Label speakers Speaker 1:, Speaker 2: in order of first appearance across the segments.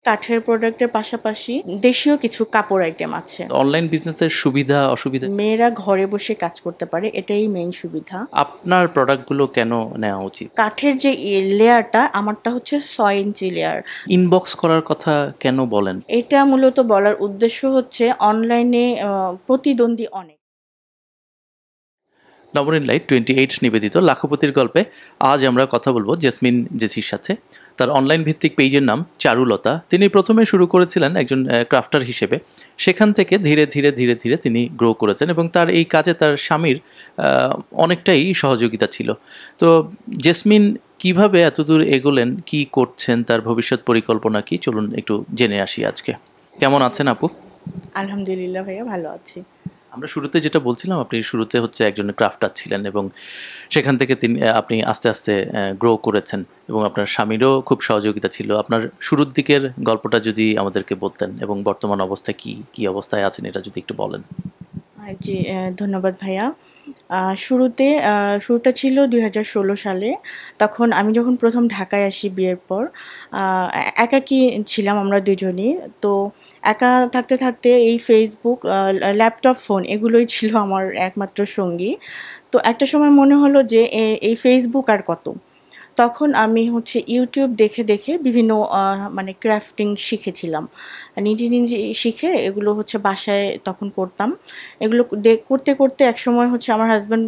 Speaker 1: কাঠের প্রোডাক্টের পাশাপাশি দেশীয় কিছু কাপড় আইটেম আছে।
Speaker 2: অনলাইন বিজনেসের সুবিধা অসুবিধা,
Speaker 1: মেয়েরা ঘরে বসে কাজ করতে পারে, এটাই মেইন সুবিধা।
Speaker 2: আপনার প্রোডাক্টগুলো কেন নেওয়া উচিত?
Speaker 1: কাঠের যে লেয়ারটা, আমারটা হচ্ছে 6 ইঞ্চি লেয়ার।
Speaker 2: ইনবক্স করার কথা কেন বলেন?
Speaker 1: এটা মূলত বলার উদ্দেশ্য হচ্ছে অনলাইনে প্রতিদ্বন্দ্বী অনেক।
Speaker 2: নবনীত লাইট 28 নিবেদিত লাখপতির গল্পে আজ আমরা কথা বলবো জেসমিন জেসির সাথে। তার অনলাইন ভিত্তিক পেজের নাম চারুলতা। তিনি প্রথমে শুরু করেছিলেন একজন ক্রাফটার হিসেবে, সেখান থেকে ধীরে ধীরে ধীরে ধীরে তিনি গ্রো করেছেন এবং তার এই কাজে তার স্বামীর অনেকটাই সহযোগিতা ছিল। তো জেসমিন কিভাবে এতদূর এগোলেন, কি করছেন, তার ভবিষ্যৎ পরিকল্পনা কি, চলুন একটু জেনে আসি আজকে। কেমন আছেন আপু?
Speaker 1: আলহামদুলিল্লাহ ভাইয়া, ভালো আছি।
Speaker 2: আমরা শুরুতে যেটা বলছিলাম, আপনি শুরুতে হচ্ছে একজন ক্রাফটার ছিলেন এবং সেখান থেকে আপনি আস্তে আস্তে গ্রো করেছেন এবং আপনার স্বামীরও খুব সহযোগিতা ছিল। আপনার শুরুর দিকের গল্পটা যদি আমাদেরকে বলতেন এবং বর্তমান অবস্থা কি অবস্থায় আছেন এটা যদি একটু বলেন।
Speaker 1: জি, ধন্যবাদ ভাইয়া। শুরুটা ছিল 2016 সালে। তখন আমি যখন প্রথম ঢাকায় আসি বিয়ের পর, একাকী ছিলাম আমরা দুজনই। তো একা থাকতে থাকতে এই ফেসবুক, ল্যাপটপ, ফোন এগুলোই ছিল আমার একমাত্র সঙ্গী। তো একটা সময় মনে হলো যে এই ফেসবুক আর কত। তখন আমি হচ্ছে ইউটিউব দেখে দেখে বিভিন্ন মানে ক্রাফটিং শিখেছিলাম। নিজে নিজে শিখে এগুলো হচ্ছে বাসায় তখন করতাম। এগুলো করতে করতে একসময় হচ্ছে আমার হাজব্যান্ড,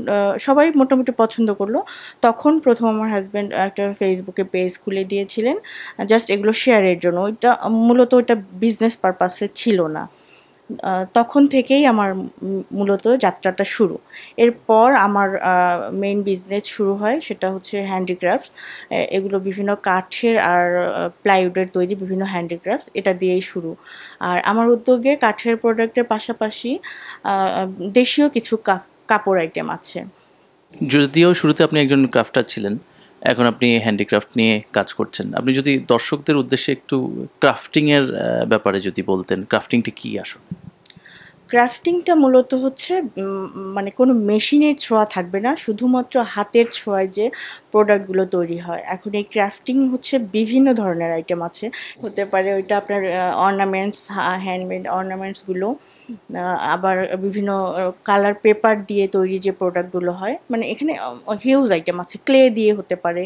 Speaker 1: সবাই মোটামুটি পছন্দ করলো। তখন প্রথম আমার হাজব্যান্ড একটা ফেসবুকে পেজ খুলে দিয়েছিলেন, জাস্ট এগুলো শেয়ারের জন্য। মূলত ওইটা বিজনেস পারপাসে ছিল না। তখন থেকেই আমার মূলত যাত্রাটা শুরু। এরপর আমার মেইন বিজনেস শুরু হয়, সেটা হচ্ছে হ্যান্ডিক্রাফটস। এগুলো বিভিন্ন কাঠের আর প্লাইউডের তৈরি বিভিন্ন হ্যান্ডিক্রাফটস, এটা দিয়েই শুরু। আর আমার উদ্যোগে কাঠের প্রোডাক্টের পাশাপাশি দেশীয় কিছু কাপড় আইটেম আছে।
Speaker 2: যদিও শুরুতে আপনি একজন ক্রাফটার ছিলেন, এখন আপনি হ্যান্ডিক্রাফট নিয়ে কাজ করছেন। আপনি যদি দর্শকদের উদ্দেশ্যে একটু ক্রাফটিংয়ের ব্যাপারে যদি বলতেন, ক্রাফটিংটা কী আসলে?
Speaker 1: ক্রাফটিংটা মূলত হচ্ছে মানে কোনো মেশিনের ছোঁয়া থাকবে না, শুধুমাত্র হাতের ছোঁয়ায় যে প্রোডাক্টগুলো তৈরি হয়। এখন এই ক্রাফটিং হচ্ছে বিভিন্ন ধরনের আইটেম আছে। হতে পারে ওইটা আপনার অর্নামেন্টস, হ্যান্ডমেড অর্নামেন্টসগুলো, আবার বিভিন্ন কালার পেপার দিয়ে তৈরি যে প্রোডাক্টগুলো হয়, মানে এখানে হিউজ আইটেম আছে। ক্লে দিয়ে হতে পারে।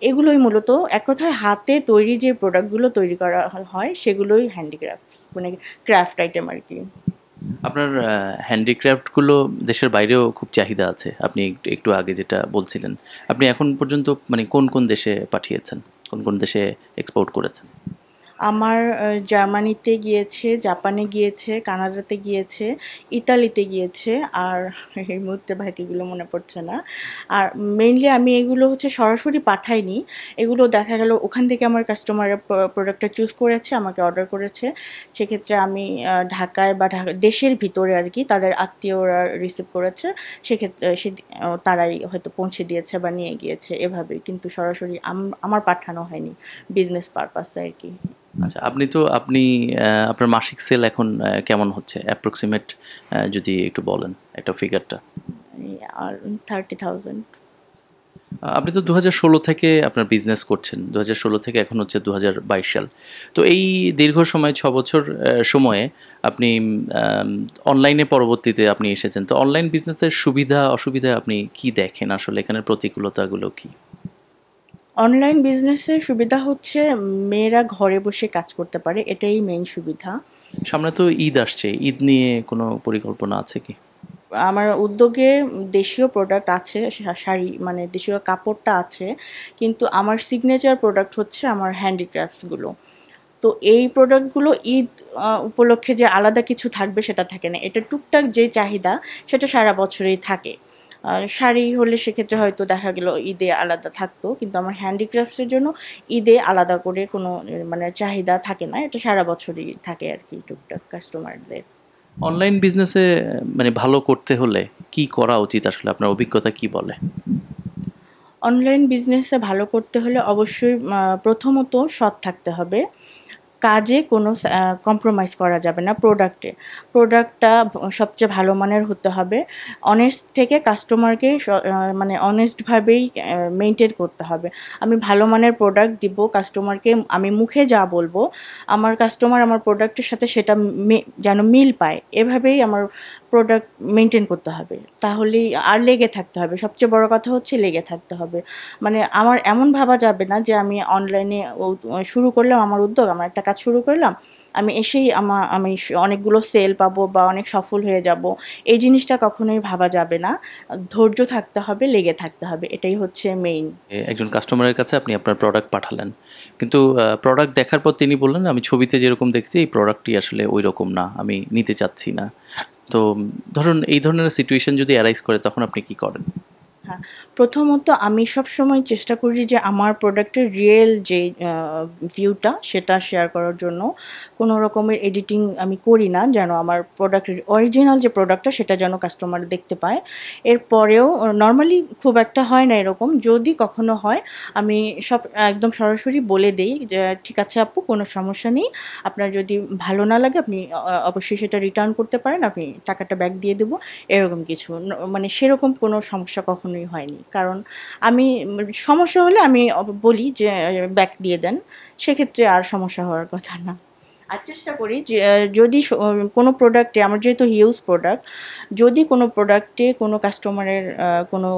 Speaker 1: এগুলোই মূলত এক কথায় হাতে তৈরি যে প্রোডাক্টগুলো তৈরি করা হয় সেগুলোই হ্যান্ডিক্রাফট, মানে ক্রাফট আইটেম আর কি।
Speaker 2: আপনার হ্যান্ডিক্রাফটগুলো দেশের বাইরেও খুব চাহিদা আছে, আপনি একটু আগে যেটা বলছিলেন। আপনি এখন পর্যন্ত মানে কোন কোন দেশে পাঠিয়েছেন, কোন কোন দেশে এক্সপোর্ট করেছেন?
Speaker 1: আমার জার্মানিতে গিয়েছে, জাপানে গিয়েছে, কানাডাতে গিয়েছে, ইতালিতে গিয়েছে, আর এই মুহূর্তে বাকিগুলো মনে পড়ছে না। আর মেইনলি আমি এগুলো হচ্ছে সরাসরি পাঠাইনি। এগুলো দেখা গেল ওখান থেকে আমার কাস্টমাররা প্রোডাক্টটা চুজ করেছে, আমাকে অর্ডার করেছে। সেক্ষেত্রে আমি ঢাকায় বা দেশের ভিতরে আর কি তাদের আত্মীয়রা রিসিভ করেছে। সেক্ষেত্রে তারাই হয়তো পৌঁছে দিয়েছে বা নিয়ে গিয়েছে, এভাবেই। কিন্তু সরাসরি আমার পাঠানো হয়নি, বিজনেস পারপাসে আর কি।
Speaker 2: আচ্ছা, আপনি আপনার মাসিক সেল এখন কেমন হচ্ছে অ্যাপ্রক্সিমেট, যদি একটু বলেন একটা ফিগারটা।
Speaker 1: আর 30,000।
Speaker 2: আপনি তো 2016 থেকে আপনার বিজনেস করছেন, 2016 থেকে এখন হচ্ছে 2022 সাল। তো এই দীর্ঘ সময় 6 বছর সময়ে আপনি অনলাইনে পরবর্তীতে আপনি এসেছেন। তো অনলাইন বিজনেসের সুবিধা অসুবিধা আপনি কি দেখেন আসলে, এখানের প্রতিকূলতাগুলো কি?
Speaker 1: অনলাইন বিজনেসের সুবিধা হচ্ছে মেয়েরা ঘরে বসে কাজ করতে পারে, এটাই মেইন সুবিধা।
Speaker 2: সামনে তো ঈদ আসছে, ঈদ নিয়ে কোনো পরিকল্পনা আছে কি?
Speaker 1: আমার উদ্যোগে দেশীয় প্রোডাক্ট আছে, শাড়ি মানে দেশীয় কাপড়টা আছে, কিন্তু আমার সিগনেচার প্রোডাক্ট হচ্ছে আমার হ্যান্ডিক্রাফটসগুলো। তো এই প্রোডাক্টগুলো ঈদ উপলক্ষে যে আলাদা কিছু থাকবে সেটা থাকে না। এটা টুকটাক যে চাহিদা সেটা সারা বছরেই থাকে। শাড়ি হলে সেক্ষেত্রে হয়তো দেখা গেল ঈদে আলাদা থাকতো, কিন্তু আমার হ্যান্ডিক্রাফটসের জন্য ঈদে আলাদা করে কোনো মানে চাহিদা থাকে না। এটা সারা বছরই থাকে আর কি, টুকটাক কাস্টমারদের।
Speaker 2: অনলাইন বিজনেসে মানে ভালো করতে হলে কি করা উচিত আসলে, আপনার অভিজ্ঞতা কি বলে?
Speaker 1: অনলাইন বিজনেসে ভালো করতে হলে অবশ্যই প্রথমত সৎ থাকতে হবে। কাজে কোনো কম্প্রোমাইজ করা যাবে না প্রোডাক্টে। প্রোডাক্টটা সবচেয়ে ভালো মানের হতে হবে। অনেস্ট থেকে কাস্টমারকে মানে অনেস্টভাবেই মেইনটেইন করতে হবে। আমি ভালো মানের প্রোডাক্ট দিব কাস্টমারকে, আমি মুখে যা বলবো আমার কাস্টমার আমার প্রোডাক্টের সাথে সেটা যেন মিল পায়, এভাবেই আমার প্রোডাক্ট মেইনটেইন করতে হবে। তাহলেই আর লেগে থাকতে হবে। সবচেয়ে বড় কথা হচ্ছে লেগে থাকতে হবে। মানে আমার এমন ভাবা যাবে না যে আমি অনলাইনে শুরু করলাম আমার উদ্যোগ, আমার একটা কাজ শুরু করলাম, আমি এসেই আমি অনেকগুলো সেল পাবো বা অনেক সফল হয়ে যাব। এই জিনিসটা কখনোই ভাবা যাবে না। ধৈর্য থাকতে হবে, লেগে থাকতে হবে। এটাই হচ্ছে মেইন।
Speaker 2: একজন কাস্টমারের কাছে আপনি আপনার প্রোডাক্ট পাঠালেন, কিন্তু প্রোডাক্ট দেখার পর তিনি বললেন আমি ছবিতে যেরকম দেখছি এই প্রোডাক্টটি আসলে ওই রকম না, আমি নিতে চাচ্ছি না। তো ধরুন এই ধরনের সিচুয়েশন যদি অ্যারাইজ করে তখন আপনি কি করেন?
Speaker 1: হ্যাঁ, প্রথমত আমি সবসময় চেষ্টা করি যে আমার প্রোডাক্টের রিয়েল যে ভিউটা সেটা শেয়ার করার জন্য। কোনো রকমের এডিটিং আমি করি না, যেন আমার প্রোডাক্টের অরিজিনাল যে প্রোডাক্টটা সেটা যেন কাস্টমার দেখতে পায়। এরপরেও নরমালি খুব একটা হয় না এরকম। যদি কখনো হয় আমি একদম সরাসরি বলে দেই যে ঠিক আছে আপু, কোনো সমস্যা নেই। আপনার যদি ভালো না লাগে আপনি অবশ্যই সেটা রিটার্ন করতে পারেন। আপনি টাকাটা ব্যাক দিয়ে দেবো। এরকম কিছু মানে সেরকম কোনো সমস্যা কখনোই হয়নি। কারণ আমি সমস্যা হলে আমি বলি যে ব্যাক দিয়ে দেন। সেক্ষেত্রে আর সমস্যা হওয়ার কথা না। আর চেষ্টা করি যে যদি কোনো প্রোডাক্টে আমার যেহেতু হিউজ প্রোডাক্ট, যদি কোনো প্রোডাক্টে কোনো কাস্টমারের কোনো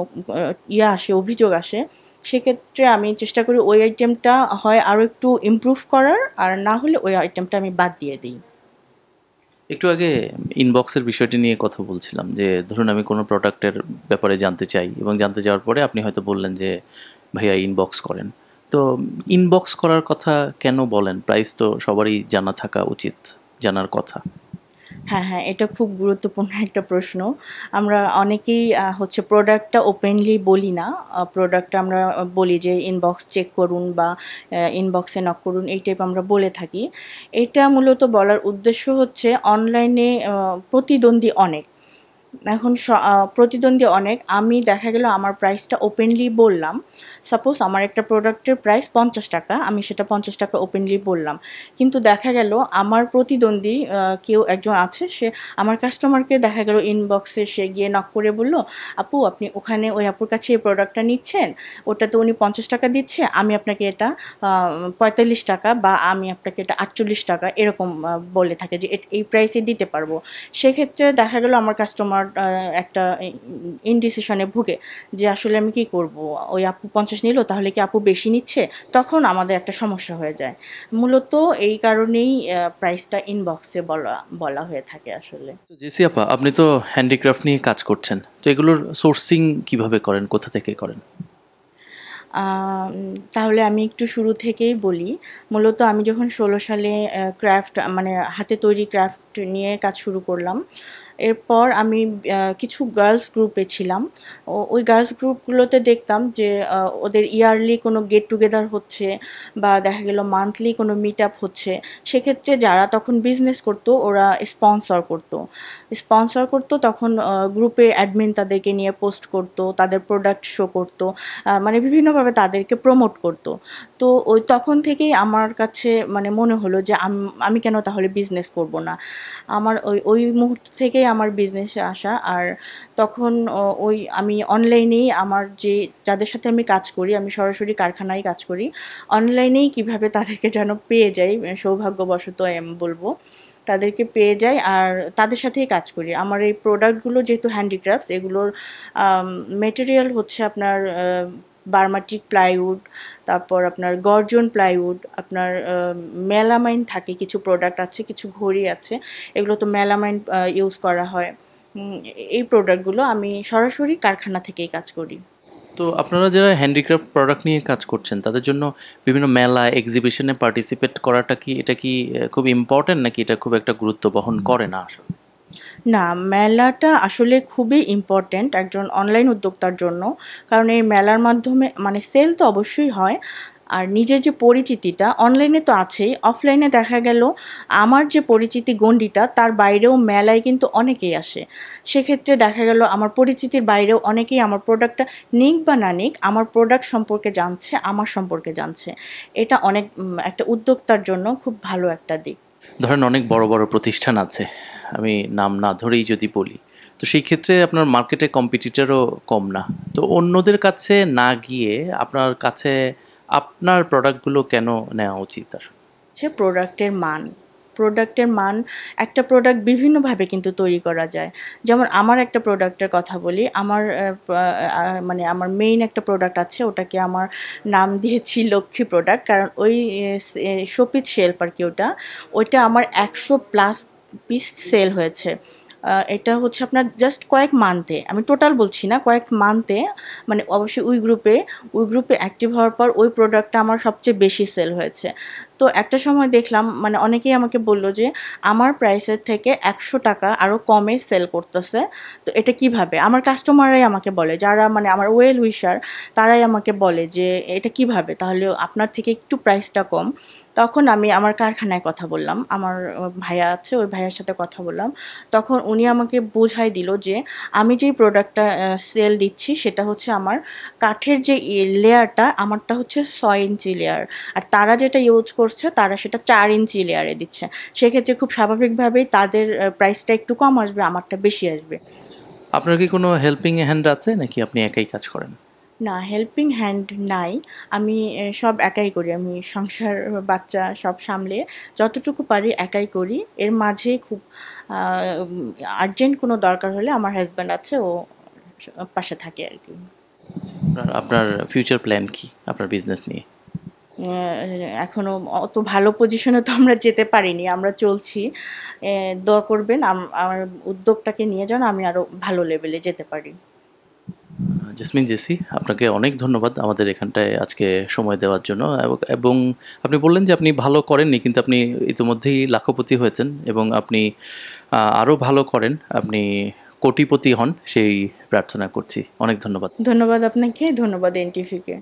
Speaker 1: আসে, অভিযোগ আসে, সেক্ষেত্রে আমি চেষ্টা করি ওই আইটেমটা হয় আরও একটু ইমপ্রুভ করার, আর না হলে ওই আইটেমটা আমি বাদ দিয়ে দিই।
Speaker 2: একটু আগে ইনবক্সের বিষয়টি নিয়ে কথা বলছিলাম, যে ধরুন আমি কোনো প্রোডাক্টের ব্যাপারে জানতে চাই এবং জানতে যাওয়ার পরে আপনি হয়তো বললেন যে ভাইয়া ইনবক্স করেন। তো ইনবক্স করার কথা কেন বলেন? প্রাইস তো সবারই জানা থাকা উচিত, জানার কথা।
Speaker 1: হ্যাঁ, হ্যাঁ, এটা খুব গুরুত্বপূর্ণ একটা প্রশ্ন। আমরা অনেকেই হচ্ছে প্রোডাক্টটা ওপেনলি বলি না। প্রোডাক্টটা আমরা বলি যে ইনবক্স চেক করুন বা ইনবক্সে নক করুন, এই টাইপ আমরা বলে থাকি। এটা মূলত বলার উদ্দেশ্য হচ্ছে অনলাইনে প্রতিদ্বন্দ্বী অনেক। এখন প্রতিদ্বন্দ্বী অনেক। আমি দেখা গেল আমার প্রাইসটা ওপেনলি বললাম। সাপোজ আমার একটা প্রোডাক্টের প্রাইস ৳৫০, আমি সেটা ৳৫০ ওপেনলি বললাম। কিন্তু দেখা গেল আমার প্রতিদ্বন্দ্বী কেউ একজন আছে, সে আমার কাস্টমারকে দেখা গেল ইনবক্সে সে গিয়ে নক করে বলল, আপু আপনি ওখানে ওই আপুর কাছে এই প্রোডাক্টটা নিচ্ছেন, ওটাতে উনি ৳৫০ দিচ্ছে, আমি আপনাকে এটা ৳৪৫ বা আমি আপনাকে এটা ৳৪৮ এরকম বলে থাকে যে এই প্রাইসে দিতে পারবো। সেক্ষেত্রে দেখা গেল আমার কাস্টমার একটা ইনডিসিশনে ভুগে যে আসলে আমি কি করব, ওই আপু 50 নিল, তাহলে কি আপু বেশি নিচ্ছে? তখন আমাদের একটা সমস্যা হয়ে যায়। মূলত এই কারণেই প্রাইসটা ইনবক্সে বলা বলা হয়ে থাকে আসলে।
Speaker 2: তো জেসি আপা, আপনি তো হ্যান্ডিক্রাফট নিয়ে কাজ করছেন, তো এগুলোর সোর্সিং কিভাবে করেন, কোথা থেকে করেন?
Speaker 1: তাহলে আমি একটু শুরু থেকেই বলি। মূলত আমি যখন 16 সালে ক্রাফট মানে হাতে তৈরি ক্রাফট নিয়ে কাজ শুরু করলাম। এরপর আমি কিছু গার্লস গ্রুপে ছিলাম। ওই গার্লস গ্রুপগুলোতে দেখতাম যে ওদের ইয়ারলি কোনো গেট টুগেদার হচ্ছে বা দেখা গেল মান্থলি কোনো মিট আপ হচ্ছে। সেক্ষেত্রে যারা তখন বিজনেস করতো ওরা স্পন্সর করতো তখন গ্রুপে অ্যাডমিন তাদেরকে নিয়ে পোস্ট করতো, তাদের প্রোডাক্ট শো করতো, মানে বিভিন্নভাবে তাদেরকে প্রমোট করতো। তো তখন থেকেই আমার কাছে মানে মনে হলো যে আমি কেন তাহলে বিজনেস করব না। আমার ওই মুহূর্ত থেকেই আমার বিজনেসে আসা। আর তখন আমি অনলাইনেই আমার যাদের সাথে আমি কাজ করি, আমি সরাসরি কারখানায় কাজ করি। অনলাইনেই কিভাবে তাদেরকে যেন পেয়ে যাই, সৌভাগ্যবশত আমি বলব। তাদেরকে পেয়ে যাই আর তাদের সাথেই কাজ করি। আমার এই প্রোডাক্টগুলো যেহেতু হ্যান্ডিক্রাফটস, এগুলোর মেটেরিয়াল হচ্ছে আপনার বার্মাটিক প্লাইউড, তারপর আপনার গর্জন প্লাইউড, আপনার মেলামাইন থাকে, কিছু প্রোডাক্ট আছে, কিছু ঘড়ি আছে, এগুলো তো মেলামাইন ইউজ করা হয়। এই প্রোডাক্টগুলো আমি সরাসরি কারখানা থেকেই কাজ করি।
Speaker 2: তো আপনারা যারা হ্যান্ডিক্রাফট প্রোডাক্ট নিয়ে কাজ করছেন তাদের জন্য বিভিন্ন মেলা এক্সিবিশনে পার্টিসিপেট করাটা কি, এটা কি খুব ইম্পর্টেন্ট, নাকি এটা খুব একটা গুরুত্ব বহন করে না আসলে?
Speaker 1: না, মেলাটা আসলে খুবই ইম্পর্ট্যান্ট একজন অনলাইন উদ্যোক্তার জন্য। কারণ এই মেলার মাধ্যমে মানে সেল তো অবশ্যই হয়। আর নিজের যে পরিচিতিটা অনলাইনে তো আছেই, অফলাইনে দেখা গেল আমার যে পরিচিতি গণ্ডিটা তার বাইরেও মেলায় কিন্তু অনেকেই আসে। সেক্ষেত্রে দেখা গেল আমার পরিচিতির বাইরেও অনেকেই আমার প্রোডাক্টটা নিক বা না নিক আমার প্রোডাক্ট সম্পর্কে জানছে, আমার সম্পর্কে জানছে। এটা অনেক একটা উদ্যোক্তার জন্য খুব ভালো একটা দিক।
Speaker 2: ধরেন অনেক বড় বড় প্রতিষ্ঠান আছে, আমি নাম না ধরেই যদি বলি, তো সেই ক্ষেত্রে আপনার মার্কেটে কম্পিটিটরও কম না, তো অন্যদের কাছে না গিয়ে আপনার কাছে আপনার প্রোডাক্টগুলো কেন নেওয়া উচিত? আর
Speaker 1: সে প্রোডাক্টের মান একটা প্রোডাক্ট বিভিন্নভাবে কিন্তু তৈরি করা যায়। যেমন আমার একটা প্রোডাক্টের কথা বলি, আমার মানে আমার মেইন একটা প্রোডাক্ট আছে, ওটাকে আমার নাম দিয়েছি লক্ষ্মী প্রোডাক্ট, কারণ ওই শোপিস শেল্ফ আর কি, ওইটা আমার 100+ পিস সেল হয়েছে। এটা হচ্ছে আপনার জাস্ট কয়েক মান্থে, আমি টোটাল বলছি না, কয়েক মান্থে, মানে অবশ্যই ওই গ্রুপে অ্যাক্টিভ হওয়ার পর ওই প্রোডাক্টটা আমার সবচেয়ে বেশি সেল হয়েছে। তো একটা সময় দেখলাম মানে অনেকেই আমাকে বলল যে আমার প্রাইসের থেকে 100 টাকা আরও কমে সেল করতেছে। তো এটা কিভাবে, আমার কাস্টমাররাই আমাকে বলে, যারা মানে আমার ওয়েল উইশার, তারাই আমাকে বলে যে এটা কিভাবে, তাহলে আপনার থেকে একটু প্রাইসটা কম। তখন আমি আমার কারখানায় কথা বললাম, আমার ভাইয়া আছে, ওই ভাইয়ার সাথে কথা বললাম। তখন উনি আমাকে বোঝাই দিল যে আমি যেই প্রোডাক্টটা সেল দিচ্ছি সেটা হচ্ছে আমার কাঠের যে লেয়ারটা, আমারটা হচ্ছে 6 ইঞ্চি লেয়ার, আর তারা যেটা ইউজ করছে তারা সেটা 4 ইঞ্চি লেয়ারে দিচ্ছে। সেক্ষেত্রে খুব স্বাভাবিকভাবেই তাদের প্রাইসটা একটু কম আসবে, আমারটা বেশি আসবে।
Speaker 2: আপনার কি কোনো হেল্পিং হ্যান্ড আছে নাকি আপনি একাই কাজ করেন?
Speaker 1: না, হেল্পিং হ্যান্ড নাই। আমি সব একাই করি। আমি সংসার, বাচ্চা সব সামলে যতটুকু পারি একাই করি। এর মাঝে খুব আ আর্জেন্ট কোনো দরকার হলে আমার হাসব্যান্ড আছে, ও পাশে থাকে আরকি।
Speaker 2: আপনার ফিউচার প্ল্যান কি আপনার বিজনেস নিয়ে?
Speaker 1: অ্যা এখনো অত ভালো পজিশনে তো আমরা যেতে পারিনি। আমরা চলছি। দোয়া করবেন আমার উদ্যোগটাকে নিয়ে যেন আমি আরো ভালো লেভেলে যেতে পারি।
Speaker 2: জেসমিন জেসি, আপনাকে অনেক ধন্যবাদ আমাদের এখানটায় আজকে সময় দেওয়ার জন্য, এবং আপনি বললেন যে আপনি ভালো করেননি, কিন্তু আপনি ইতিমধ্যেই লাখপতি হয়েছেন এবং আপনি আরও ভালো করেন, আপনি কোটিপতি হন সেই প্রার্থনা করছি। অনেক ধন্যবাদ।
Speaker 1: ধন্যবাদ আপনাকে, ধন্যবাদ এনটিভিকে।